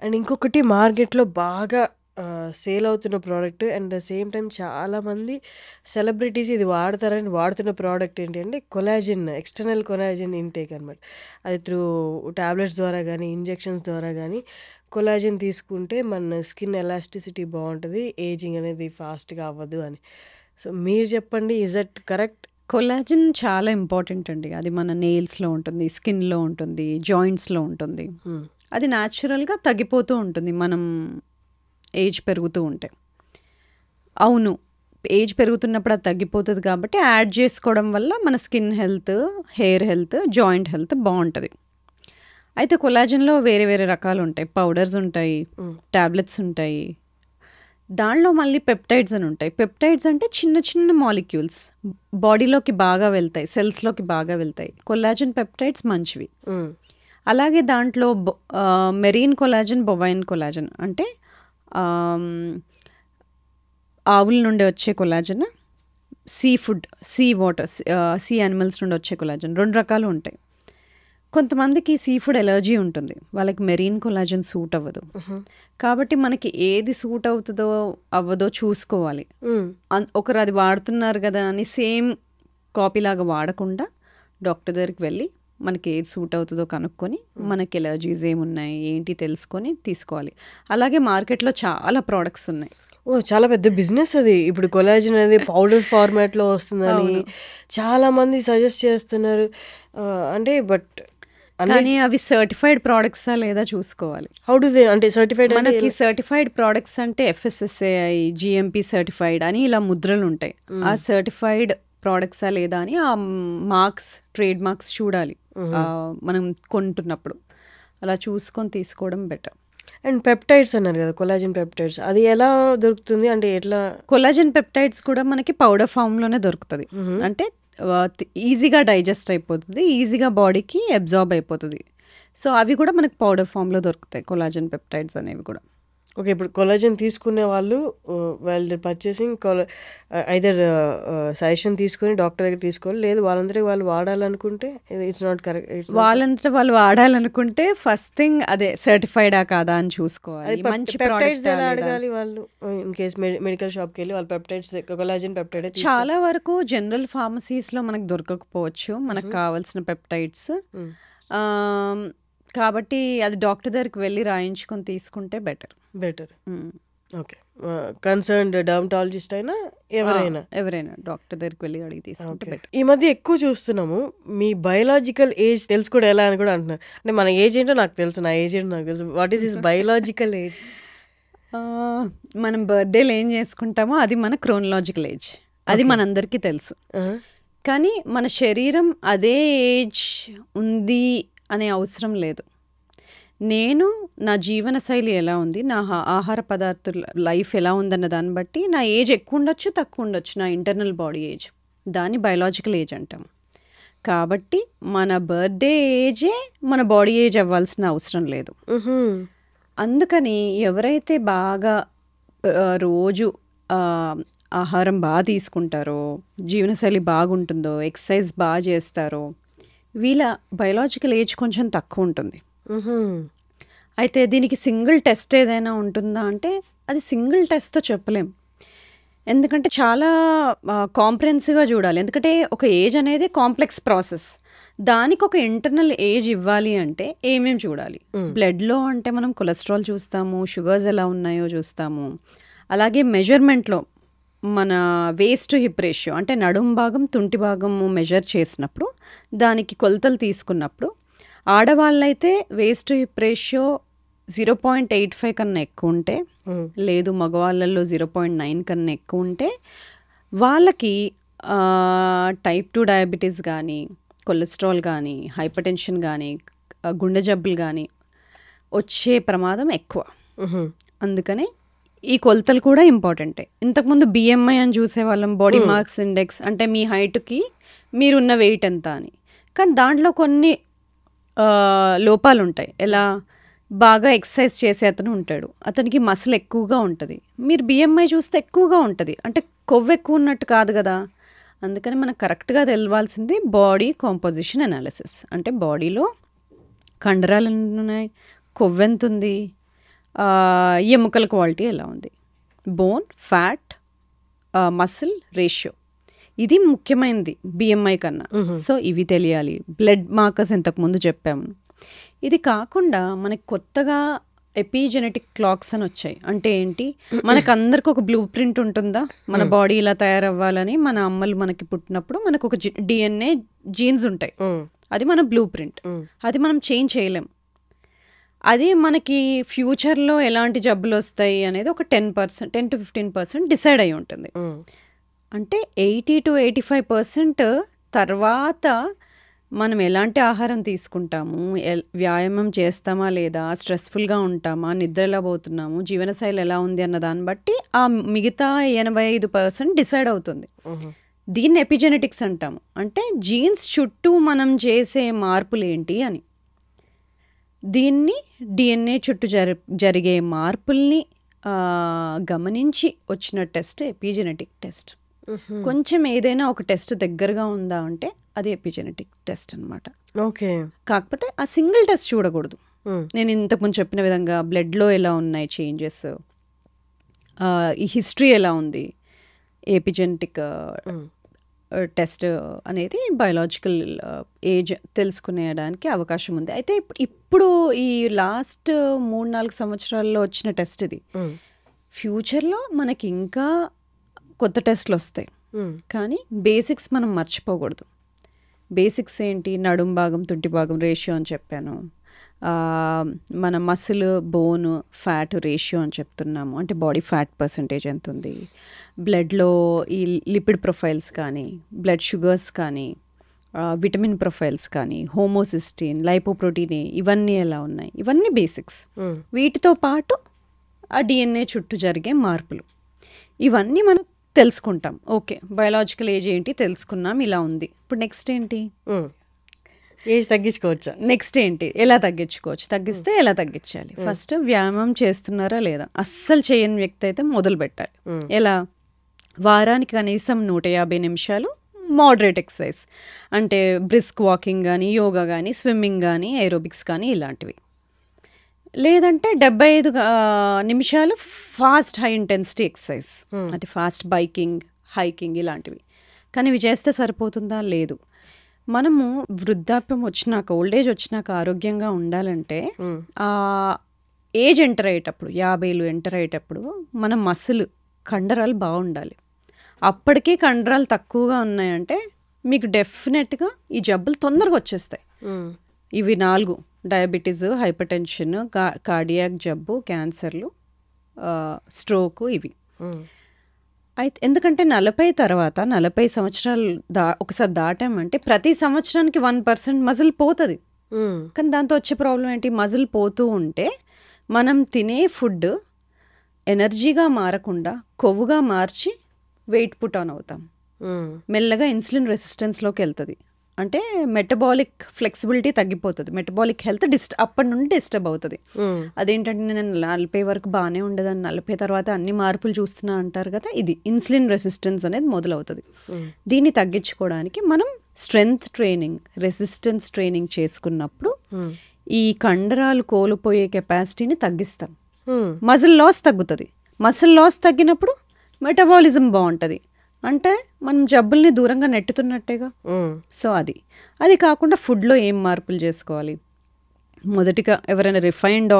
And ఇంకొకటి మార్కెట్‌లో బాగా సేల్ అవుతున్న product and the same time చాలామంది సెలబ్రిటీస్ ఇది వాడతారని వాడుతున్న ప్రోడక్ట్ ఏంటి అంటే కొలాజిన్, ఎక్స్టర్నల్ కొలాజిన్ ఇంటేక్ అనమాట. అది త్రూ టాబ్లెట్స్ ద్వారా గానీ, ఇంజెక్షన్స్ ద్వారా గానీ కొలాజిన్ తీసుకుంటే మన స్కిన్ ఎలాస్టిసిటీ బావుంటది. ఏజింగ్ అనేది ఫాస్ట్‌గా అవ్వదు అని. సో, మీరు చెప్పండి ఈస్ దట్ కరెక్ట్? కొలాజిన్ చాలా ఇంపార్టెంట్ అండి. అది మన నెయిల్స్‌లో ఉంటుంది, స్కిన్‌లో ఉంటుంది, జాయింట్స్‌లో ఉంటుంది. హ్మ్. అది న్యాచురల్‌గా తగ్గిపోతూ ఉంటుంది మనం ఏజ్ పెరుగుతూ ఉంటే. అవును. ఏజ్ పెరుగుతున్నప్పుడు అది తగ్గిపోతది కాబట్టి యాడ్ చేసుకోవడం వల్ల మన skin health, hair health, joint health బావుంటది. అయితే కొలాజిన్‌లో వేరే వేరే రకాలుంటాయి. పౌడర్స్ ఉంటాయి, హ్మ్. టాబ్లెట్స్ ఉంటాయి. దానిలో మళ్ళీ పెప్టైడ్స్ అని ఉంటాయి. పెప్టైడ్స్ అంటే చిన్న చిన్న మాలిక్యూల్స్ బాడీలోకి బాగా వెళ్తాయి, సెల్స్‌లోకి బాగా వెళ్తాయి. కొలాజిన్ పెప్టైడ్స్ మంచివి. హ్మ్. అలాగే దాంట్లో మెరీన్ కొలాజిన్, బొవైన్ కొలాజిన్ అంటే ఆమ్, ఆవుల నుండి వచ్చే collagen, sea food, sea water, sea animals నుండి వచ్చే కొలాజిన్ 2 రకాలు ఉంటాయి. కొంతమందికి సీ ఫుడ్ ఎలర్జీ ఉంటుంది. వాళ్ళకి మెరీన్ కొలాజిన్ సూట్ అవ్వదు. హుహు. కాబట్టి మనకి ఏది సూట్ అవుతుందో, అవ్వదో చూసుకోవాలి. హ్మ్. ఒకరు అది వాడుతున్నారు కదా అని సేమ్ కాపీలాగా వాడకుండా డాక్టర్ దగ్గరికి వెళ్ళి మనకి ఏది సూట్ అవుతుందో కనుక్కొని మనకి ఎలర్జీస్ ఏమున్నాయి ఏంటి తెలుసుకొని తీసుకోవాలి. అలాగే మార్కెట్లో చాలా ప్రోడక్ట్స్ ఉన్నాయి. ఓహ్! చాలా పెద్ద బిజినెస్ అది. ఇప్పుడు కొలాజిన్ అనేది పౌడర్స్ ఫార్మాట్‌లో వస్తుందని అవును. చాలామంది సజెస్ట్ చేస్తున్నారు. అంటే బట్ కానీ అవి సర్టిఫైడ్ ప్రోడక్ట్సా లేదా చూసుకోవాలి. హౌ డు దే అంటే సర్టిఫైడ్ అంటే మనకి సర్టిఫైడ్ ప్రోడక్ట్స్ అంటే ఎఫ్ఎస్ఎస్ఏఐ, జిఎంపి సర్టిఫైడ్ అని ఇలా ముద్రలు ఉంటాయి. ఆ సర్టిఫైడ్ ప్రోడక్ట్సా లేదా అని ఆ మార్క్స్, ట్రేడ్ మార్క్స్ చూడాలి మనం కొంటున్నప్పుడు. అలా చూసుకొని తీసుకోవడం బెటర్. అండ్ పెప్టైడ్స్ అన్నారు కదా! కొలాజిన్ పెప్టైడ్స్ అది ఎలా దొరుకుతుంది? అంటే ఎట్లా? కొలాజన్ పెప్టైడ్స్ కూడా మనకి పౌడర్ ఫామ్లోనే దొరుకుతుంది. హుహు. అంటే ఈజీగా డైజెస్ట్ అయిపోతుంది, ఈజీగా బాడీకి అబ్జార్బ్ అయిపోతుంది. సో అవి కూడా మనకి పౌడర్ ఫామ్లో దొరుకుతాయి, కొలాజన్ పెప్టైడ్స్ అనేవి కూడా. ఓకే. ఇప్పుడు కొలాజిన్ తీసుకునే వాళ్ళు వాళ్ళు పర్చేసింగ్ ఐదర్ సజెషన్ తీసుకొని డాక్టర్ దగ్గర తీసుకోవాలి. లేదు వాళ్ళంతటికి వాళ్ళు వాడాలనుకుంటే it's not correct. It's not వాళ్ళంతటా వాళ్ళు వాడాలనుకుంటే ఫస్ట్ థింగ్ అదే సర్టిఫైడా కాదా అని అది చూసుకోవాలి. మంచి పెప్టైడ్స్ ప్రోడక్టా ఎలా లేదా అని. అడగాలి వాళ్ళు? ఇన్ కేస్ మెడికల్ షాప్‌కి వెళ్ళి వాళ్ళు పెప్టైడ్స్ కొలాజిన్ పెప్టైడే చాలా వరకు జనరల్ ఫార్మసీస్లో మనకు దొరకకపోవచ్చు మనకు కావాల్సిన పెప్టైడ్స్. హ్మ్. కాబట్టి అది డాక్టర్ దగ్గరికి వెళ్ళి రాయించుకొని తీసుకుంటే better. Better. Okay. Concerned dermatologist అయినా ఎవరైనా. ఎవరైనా డాక్టర్ దగ్గరికి వెళ్ళి అడిగి తీసుకుంటే ఓకే. బెటర్. ఈ మధ్య ఎక్కువ చూస్తున్నాము. మీ బయోలాజికల్ ఏజ్ తెలుసుకోవడం ఎలా అని కూడా అంటున్నారు. అంటే మన ఏజ్ ఏంటో నాకు తెలుసు. నా ఏజ్ ఏంటో నాకు తెలుసు. What is this biological age? మనం బర్త్డేలు ఏం చేసుకుంటామో అది మన క్రోనలాజికల్ ఏజ్. అది మనందరికీ తెలుసు. కానీ మన శరీరం అదే ఏజ్ ఉంది అనే అవసరం లేదు. నేను నా జీవన శైలి ఎలా ఉంది, నా ఆహార పదార్థాల లైఫ్ ఎలా ఉందన్న దాన్ని బట్టి నా ఏజ్ ఎక్కువ ఉండొచ్చు, తక్కువ ఉండొచ్చు. నా ఇంటర్నల్ బాడీ ఏజ్, దాన్ని బయోలాజికల్ ఏజ్ అంటాం. కాబట్టి మన బర్త్డే ఏజే మన బాడీ ఏజ్ అవ్వాల్సిన అవసరం లేదు. అందుకని ఎవరైతే బాగా రోజు ఆహారం బాగా తీసుకుంటారో, జీవనశైలి బాగుంటుందో, ఎక్సర్సైజ్ బాగా చేస్తారో, వీళ్ళ బయోలాజికల్ ఏజ్ కొంచెం తక్కువ ఉంటుంది. అయితే దీనికి సింగిల్ టెస్ట్ ఏదైనా ఉంటుందా అంటే అది సింగిల్ టెస్ట్తో చెప్పలేం. ఎందుకంటే చాలా కాంప్రహెన్సివ్గా చూడాలి. ఎందుకంటే ఒక ఏజ్ అనేది కాంప్లెక్స్ ప్రాసెస్. దానికి ఒక ఇంటర్నల్ ఏజ్ ఇవ్వాలి అంటే ఏమేమి చూడాలి? బ్లడ్లో అంటే మనం కొలెస్ట్రాల్ చూస్తాము, షుగర్స్ ఎలా ఉన్నాయో చూస్తాము. అలాగే మెజర్మెంట్లో మన వేస్ట్ టు హిప్ రేషియో అంటే నడుం భాగం, తుంటి భాగము మెజర్ చేసినప్పుడు దానికి కొలతలు తీసుకున్నప్పుడు ఆడవాళ్ళైతే వేస్ట్ టు హిప్ రేషియో 0.85 కన్నా ఎక్కువ ఉంటే, లేదు మగవాళ్ళల్లో 0.9 కన్నా ఎక్కువ ఉంటే వాళ్ళకి టైప్ 2 డయాబెటీస్ కానీ, కొలెస్ట్రాల్ కానీ, హైపర్ టెన్షన్ కానీ, గుండె జబ్బులు కానీ వచ్చే ప్రమాదం ఎక్కువ. అందుకనే ఈ కొలతలు కూడా ఇంపార్టెంటే. ఇంతకుముందు బిఎంఐ అని చూసేవాళ్ళం, బాడీ మాస్ ఇండెక్స్, అంటే మీ హైట్కి మీరున్న వెయిట్ ఎంత అని. కానీ దాంట్లో కొన్ని లోపాలు ఉంటాయి. ఎలా? బాగా ఎక్సర్సైజ్ చేసే అతను ఉంటాడు, అతనికి మసిల్ ఎక్కువగా ఉంటుంది. మీరు బిఎంఐ చూస్తే ఎక్కువగా ఉంటుంది, అంటే కొవ్వు ఎక్కువ ఉన్నట్టు కాదు కదా. అందుకని మనకు కరెక్ట్గా తెలవాల్సింది బాడీ కాంపోజిషన్ అనాలిసిస్. అంటే బాడీలో కండరాలు ఎన్ని ఉన్నాయి, కొవ్వు ఎంత ఉంది, ఎముకల క్వాలిటీ ఎలా ఉంది, బోన్, ఫ్యాట్, మసిల్ రేషియో, ఇది ముఖ్యమైనది బిఎంఐ కన్నా. సో ఇవి తెలియాలి. బ్లడ్ మార్కర్స్ ఇంతకుముందు చెప్పాము. ఇది కాకుండా మనకి కొత్తగా ఎపిజెనెటిక్ క్లాక్స్ అని వచ్చాయి. అంటే ఏంటి, మనకు అందరికి ఒక బ్లూ ప్రింట్ ఉంటుందా, మన బాడీ ఇలా తయారవ్వాలని. మన అమ్మలు మనకి పుట్టినప్పుడు మనకు ఒక డిఎన్ఏ జీన్స్ ఉంటాయి, అది మన బ్లూ ప్రింట్. అది మనం చేంజ్ చేయలేం. అది మనకి ఫ్యూచర్లో ఎలాంటి జబ్బులు వస్తాయి అనేది ఒక 10% to 15% డిసైడ్ అయి ఉంటుంది. అంటే 80 to 85% తర్వాత మనం ఎలాంటి ఆహారం తీసుకుంటాము, వ్యాయామం చేస్తామా లేదా, స్ట్రెస్ఫుల్గా ఉంటామా, నిద్ర ఎలా పోతున్నాము, జీవనశైలి ఎలా ఉంది అన్న దాన్ని బట్టి ఆ మిగతా 85% డిసైడ్ అవుతుంది. దీన్ని ఎపిజెనెటిక్స్ అంటాము. అంటే జీన్స్ చుట్టూ మనం చేసే మార్పులు ఏంటి అని. దీన్ని డిఎన్ఏ చుట్టూ జరిగే మార్పుల్ని గమనించి వచ్చిన టెస్ట్ ఎపిజెనెటిక్ టెస్ట్. కొంచెం ఏదైనా ఒక టెస్ట్ దగ్గరగా ఉందా అంటే అది ఎపిజెనెటిక్ టెస్ట్ అనమాట. ఓకే. కాకపోతే ఆ సింగిల్ టెస్ట్ చూడకూడదు. నేను ఇంతకుముందు చెప్పిన విధంగా బ్లడ్లో ఎలా ఉన్నాయి చేంజెస్, ఈ హిస్టరీ ఎలా ఉంది, ఎపిజెనెటిక్ టెస్ట్ అనేది బయోలాజికల్ ఏజ్ తెలుసుకునేడానికి అవకాశం ఉంది. అయితే ఇప్పుడు ఈ లాస్ట్ 3-4 సంవత్సరాల్లో వచ్చిన టెస్ట్ ఇది. ఫ్యూచర్లో మనకి ఇంకా కొత్త టెస్ట్లు వస్తాయి, కానీ బేసిక్స్ మనం మర్చిపోకూడదు. బేసిక్స్ ఏంటి, నడుం భాగం తుంటి భాగం రేషియో అని చెప్పాను, మన మసిల్ బోన్ ఫ్యాట్ రేషియో అని చెప్తున్నాము, అంటే బాడీ ఫ్యాట్ పర్సంటేజ్ ఎంత ఉంది, బ్లడ్లో ఈ లిపిడ్ ప్రొఫైల్స్ కానీ, బ్లడ్ షుగర్స్ కానీ, విటమిన్ ప్రొఫైల్స్ కానీ, హోమోసిస్టిన్, లైపోప్రోటీన్ ఇవన్నీ ఎలా ఉన్నాయి, ఇవన్నీ బేసిక్స్. వీటితో పాటు ఆ డిఎన్ఏ చుట్టూ జరిగే మార్పులు, ఇవన్నీ మనం తెలుసుకుంటాం. ఓకే, బయోలాజికల్ ఏజ్ ఏంటి తెలుసుకున్నాం, ఇలా ఉంది. ఇప్పుడు నెక్స్ట్ ఏంటి, ఏజ్ తగ్గించుకోవచ్చా, నెక్స్ట్ ఏంటి, ఎలా తగ్గించుకోవచ్చు, తగ్గిస్తే ఎలా తగ్గించాలి. ఫస్ట్ వ్యాయామం చేస్తున్నారా లేదా, అస్సలు చేయని వ్యక్తి అయితే మొదలు పెట్టాలి. ఎలా, వారానికి కనీసం 150 నిమిషాలు మోడరేట్ ఎక్సర్సైజ్, అంటే బ్రిస్క్ వాకింగ్ కానీ, యోగా కానీ, స్విమ్మింగ్ కానీ, ఏరోబిక్స్ కానీ ఇలాంటివి. లేదంటే 75 నిమిషాలు ఫాస్ట్ హై ఇంటెన్సిటీ ఎక్సర్సైజ్, అంటే ఫాస్ట్ బైకింగ్, హైకింగ్ ఇలాంటివి. కానీ ఇవి చేస్తే సరిపోతుందా, లేదు. మనము వృద్ధాప్యం వచ్చినాక, ఓల్డ్ ఏజ్ వచ్చినాక ఆరోగ్యంగా ఉండాలంటే ఆ ఏజ్ ఎంటర్ అయ్యేటప్పుడు, 50 ఎంటర్ అయ్యేటప్పుడు మన మసిల్ కండరాలు బాగుండాలి. అప్పటికీ కండరాలు తక్కువగా ఉన్నాయంటే మీకు డెఫినెట్గా ఈ జబ్బులు తొందరగా వచ్చేస్తాయి. ఇవి 4: డయాబెటీస్, హైపర్ టెన్షన్, కార్డియాక్ జబ్బు, క్యాన్సర్లు, స్ట్రోకు, ఇవి. అయితే ఎందుకంటే 40 తర్వాత 40 సంవత్సరాలు ఒకసారి దాటామంటే ప్రతి సంవత్సరానికి 1% మజిల్ పోతుంది. కానీ దాంతో వచ్చే ప్రాబ్లం ఏంటి, మజిల్ పోతూ ఉంటే మనం తినే ఫుడ్ ఎనర్జీగా మారకుండా కొవ్వుగా మార్చి వెయిట్ పుట్ ఆన్ అవుతాం. మెల్లగా ఇన్సులిన్ రెసిస్టెన్స్లోకి వెళ్తుంది. అంటే మెటబాలిక్ ఫ్లెక్సిబిలిటీ తగ్గిపోతుంది, మెటబాలిక్ హెల్త్ అప్పటి నుండి డిస్టర్బ్ అవుతుంది. అదేంటంటే నేను 40 వరకు బాగానే ఉండదని 40 తర్వాత అన్ని మార్పులు చూస్తున్నా అంటారు కదా, ఇది ఇన్సులిన్ రెసిస్టెన్స్ అనేది మొదలవుతుంది. దీన్ని తగ్గించుకోవడానికి మనం స్ట్రెంగ్త్ ట్రైనింగ్, రెసిస్టెన్స్ ట్రైనింగ్ చేసుకున్నప్పుడు ఈ కండరాలు కోల్పోయే కెపాసిటీని తగ్గిస్తాం. మజిల్ లాస్ తగ్గుతుంది. మజిల్ లాస్ తగ్గినప్పుడు మెటబాలిజం బాగుంటుంది, అంటే మనం జబ్బుల్ని దూరంగా నెట్టుతున్నట్టేగా. సో అది కాకుండా ఫుడ్లో ఏం మార్పులు చేసుకోవాలి. మొదటిగా ఎవరైనా refined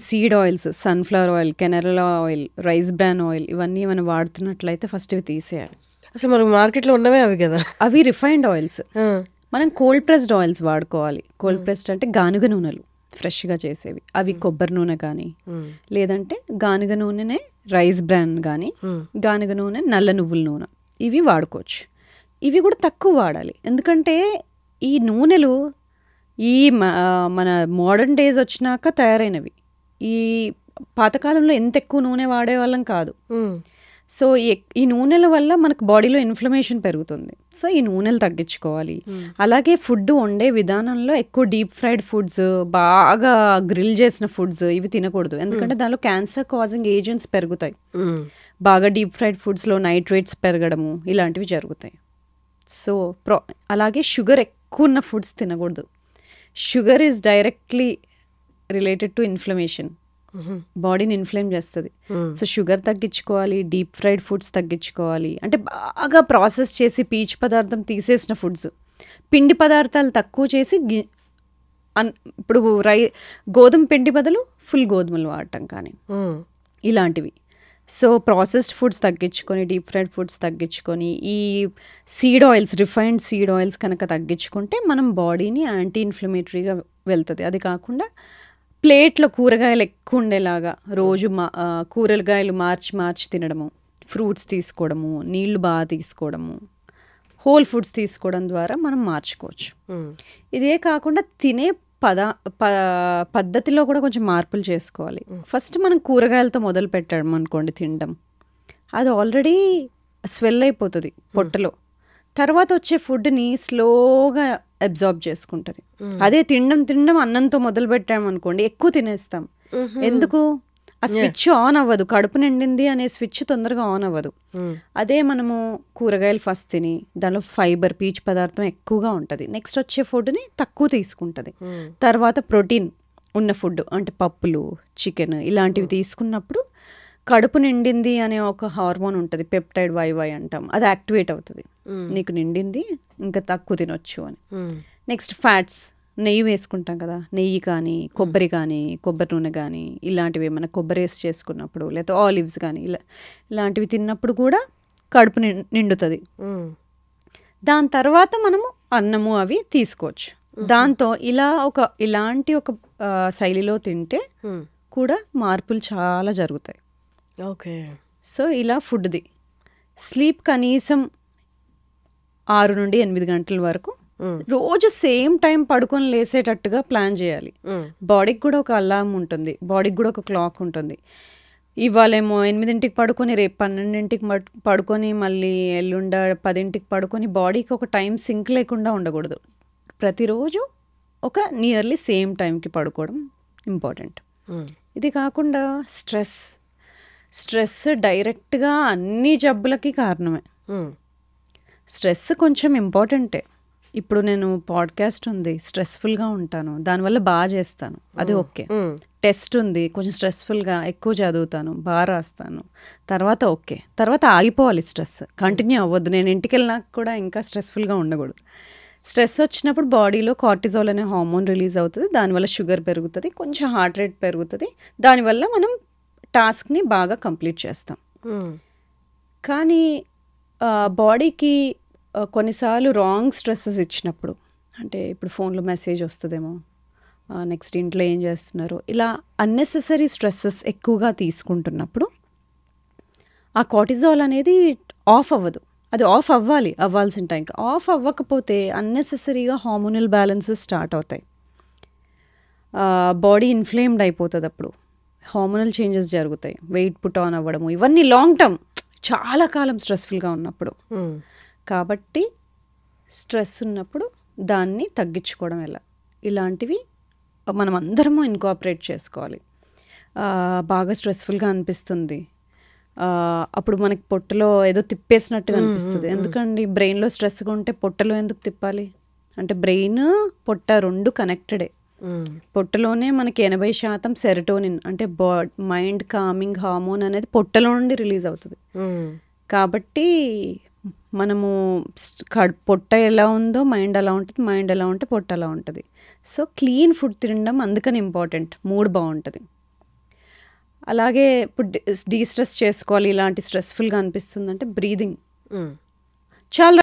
seed oils, sunflower oil, canola oil, rice bran oil, ఇవన్నీ మనం వాడుతున్నట్లయితే ఫస్ట్ ఇవి తీసేయాలి. అసలు మనకు మార్కెట్లో ఉన్నవే అవి కదా, అవి రిఫైన్డ్ ఆయిల్స్. మనం కోల్డ్ ప్రెస్డ్ ఆయిల్స్ వాడుకోవాలి. కోల్డ్ ప్రెస్డ్ అంటే గానుగ నూనెలు ఫ్రెష్గా చేసేవి, అవి కొబ్బరి నూనె కానీ, లేదంటే గానుగ నూనెనే రైస్ బ్రాన్ కానీ, గానుగ నూనె నల్ల నువ్వుల నూనె, ఇవి వాడుకోవచ్చు. ఇవి కూడా తక్కువ వాడాలి, ఎందుకంటే ఈ నూనెలు ఈ మన మోడర్న్ డేస్ వచ్చినాక తయారైనవి. ఈ పాతకాలంలో ఎంత ఎక్కువ నూనె వాడేవాళ్ళం కాదు. సో ఈ నూనెల వల్ల మనకు బాడీలో ఇన్ఫ్లమేషన్ పెరుగుతుంది. సో ఈ నూనెలు తగ్గించుకోవాలి. అలాగే ఫుడ్ వండే విధానంలో ఎక్కువ డీప్ ఫ్రైడ్ ఫుడ్స్, బాగా గ్రిల్ చేసిన ఫుడ్స్ ఇవి తినకూడదు, ఎందుకంటే దానిలో క్యాన్సర్ కాజింగ్ ఏజెంట్స్ పెరుగుతాయి. బాగా డీప్ ఫ్రైడ్ ఫుడ్స్లో నైట్రేట్స్ పెరగడము ఇలాంటివి జరుగుతాయి. సో అలాగే షుగర్ ఎక్కువ ఉన్న ఫుడ్స్ తినకూడదు. Sugar is directly related to inflammation, బాడీని ఇన్ఫ్లేమ్ చేస్తుంది. సో షుగర్ తగ్గించుకోవాలి, డీప్ ఫ్రైడ్ ఫుడ్స్ తగ్గించుకోవాలి, అంటే బాగా ప్రాసెస్ చేసి పీచు పదార్థం తీసేసిన ఫుడ్స్, పిండి పదార్థాలు తక్కువ చేసి ఇప్పుడు గోధుమ పిండి బదులు ఫుల్ గోధుమలు వాడటం కానీ ఇలాంటివి. సో ప్రాసెస్డ్ ఫుడ్స్ తగ్గించుకొని, డీప్ ఫ్రైడ్ ఫుడ్స్ తగ్గించుకొని, ఈ seed oils, refined seed oils కనుక తగ్గించుకుంటే మనం బాడీని యాంటీ ఇన్ఫ్లమేటరీగా వెళ్తుంది. అది కాకుండా ప్లేట్లో కూరగాయలు ఎక్కువ ఉండేలాగా రోజు కూరగాయలు మార్చి తినడము, ఫ్రూట్స్ తీసుకోవడము, నీళ్లు బాగా తీసుకోవడము, హోల్ ఫుడ్స్ తీసుకోవడం ద్వారా మనం మార్చుకోవచ్చు. ఇదే కాకుండా తినే పద్ధతిలో కూడా కొంచెం మార్పులు చేసుకోవాలి. ఫస్ట్ మనం కూరగాయలతో మొదలు పెట్టాము అనుకోండి తినడం, అది ఆల్రెడీ స్వెల్ అయిపోతుంది పొట్టలో. తర్వాత వచ్చే ఫుడ్ని స్లోగా అబ్జార్బ్ చేసుకుంటుంది. అదే తినడం అన్నంతో మొదలు పెట్టామనుకోండి ఎక్కువ తినేస్తాం. ఎందుకు? ఆ స్విచ్ ఆన్ అవ్వదు, కడుపు నిండింది అనే స్విచ్ తొందరగా ఆన్ అవ్వదు. అదే మనము కూరగాయలు ఫస్ట్ తిని దానిలో ఫైబర్, పీచు పదార్థం ఎక్కువగా ఉంటుంది, నెక్స్ట్ వచ్చే ఫుడ్ని తక్కువ తీసుకుంటుంది. తర్వాత ప్రోటీన్ ఉన్న ఫుడ్ అంటే పప్పులు, చికెన్ ఇలాంటివి తీసుకున్నప్పుడు కడుపు నిండింది అనే ఒక హార్మోన్ ఉంటుంది, పెప్టైడ్ వైవై అంటాం, అది యాక్టివేట్ అవుతుంది. నీకు నిండింది, ఇంకా తక్కువ తినొచ్చు అని. నెక్స్ట్ ఫ్యాట్స్, నెయ్యి వేసుకుంటాం కదా, నెయ్యి కానీ కొబ్బరి నూనె కానీ ఇలాంటివి ఏమైనా కొబ్బరి వేసి చేసుకున్నప్పుడు, లేకపోతే ఆలివ్స్ కానీ ఇలాంటివి తిన్నప్పుడు కూడా కడుపు నిండుతుంది. దాని తర్వాత మనము అన్నము అవి తీసుకోవచ్చు. దాంతో ఇలాంటి ఒక శైలిలో తింటే కూడా మార్పులు చాలా జరుగుతాయి. ఓకే. సో ఇలా ఫుడ్ది. స్లీప్ కనీసం 6 నుండి 8 గంటల వరకు రోజు సేమ్ టైం పడుకొని లేసేటట్టుగా ప్లాన్ చేయాలి. బాడీకి కూడా ఒక అలారం ఉంటుంది, బాడీకి కూడా ఒక క్లాక్ ఉంటుంది. ఇవాళేమో 8ంటికి పడుకొని రేపు 12ంటికి పడుకొని మళ్ళీ ఎల్లుండ 10ంటికి పడుకొని బాడీకి ఒక టైం సింక్ లేకుండా ఉండకూడదు. ప్రతిరోజు ఒక నియర్లీ సేమ్ టైంకి పడుకోవడం ఇంపార్టెంట్. ఇది కాకుండా స్ట్రెస్ డైరెక్ట్గా అన్ని జబ్బులకి కారణమే. స్ట్రెస్ కొంచెం ఇంపార్టెంటే. ఇప్పుడు నేను పాడ్కాస్ట్ ఉంది, స్ట్రెస్ఫుల్గా ఉంటాను, దానివల్ల బాగా చేస్తాను, అది ఓకే. టెస్ట్ ఉంది, కొంచెం స్ట్రెస్ఫుల్గా ఎక్కువ చదువుతాను, బాగా రాస్తాను, తర్వాత ఓకే. తర్వాత ఆగిపోవాలి, స్ట్రెస్ కంటిన్యూ అవ్వద్దు. నేను ఇంటికి వెళ్ళినాక కూడా ఇంకా స్ట్రెస్ఫుల్గా ఉండకూడదు. స్ట్రెస్ వచ్చినప్పుడు బాడీలో కార్టిజోల్ అనే హార్మోన్ రిలీజ్ అవుతుంది, దానివల్ల షుగర్ పెరుగుతుంది, కొంచెం హార్ట్ రేట్ పెరుగుతుంది, దానివల్ల మనం టాస్క్ని బాగా కంప్లీట్ చేస్తాం. కానీ బాడీకి కొన్నిసార్లు రాంగ్ స్ట్రెస్సెస్ ఇచ్చినప్పుడు, అంటే ఇప్పుడు ఫోన్లో మెసేజ్ వస్తుందేమో, నెక్స్ట్ ఇంట్లో ఏం చేస్తున్నారు, ఇలా అన్నెసెసరీ స్ట్రెస్సెస్ ఎక్కువగా తీసుకుంటున్నప్పుడు ఆ కార్టిజాల్ అనేది ఆఫ్ అవ్వదు. అది ఆఫ్ అవ్వాల్సిన టైంకి ఆఫ్ అవ్వకపోతే అన్నెసెసరీగా హార్మోనల్ బ్యాలెన్సెస్ స్టార్ట్ అవుతాయి, బాడీ ఇన్ఫ్లేమ్డ్ అయిపోతుంది, అప్పుడు హార్మోనల్ చేంజెస్ జరుగుతాయి, వెయిట్ పుట్ ఆన్ అవ్వడము, ఇవన్నీ లాంగ్ టర్మ్ చాలా కాలం స్ట్రెస్ఫుల్గా ఉన్నప్పుడు. కాబట్టి స్ట్రెస్ ఉన్నప్పుడు దాన్ని తగ్గించుకోవడం ఎలా, ఇలాంటివి మనం అందరము ఇన్కార్పొరేట్ చేసుకోవాలి. బాగా స్ట్రెస్ఫుల్గా అనిపిస్తుంది, అప్పుడు మనకి పొట్టలో ఏదో తిప్పేసినట్టుగా అనిపిస్తుంది. ఎందుకండి బ్రెయిన్లో స్ట్రెస్గా ఉంటే పొట్టలో ఎందుకు తిప్పాలి? అంటే బ్రెయిన్ పొట్ట రెండు కనెక్టెడే. పొట్టలోనే మనకి 80% సెరటోనిన్ అంటే మైండ్ కామింగ్ హార్మోన్ అనేది పొట్టలో నుండి రిలీజ్ అవుతుంది. కాబట్టి మనము పొట్ట ఎలా ఉందో మైండ్ అలా ఉంటుంది, మైండ్ ఎలా ఉంటే పొట్ట అలా ఉంటుంది. సో క్లీన్ ఫుడ్ తినడం అందుకని ఇంపార్టెంట్, మూడ్ బాగుంటుంది. అలాగే ఇప్పుడు డీస్ట్రెస్ చేసుకోవాలి, ఇలాంటి స్ట్రెస్ఫుల్గా అనిపిస్తుందంటే బ్రీదింగ్ చాలా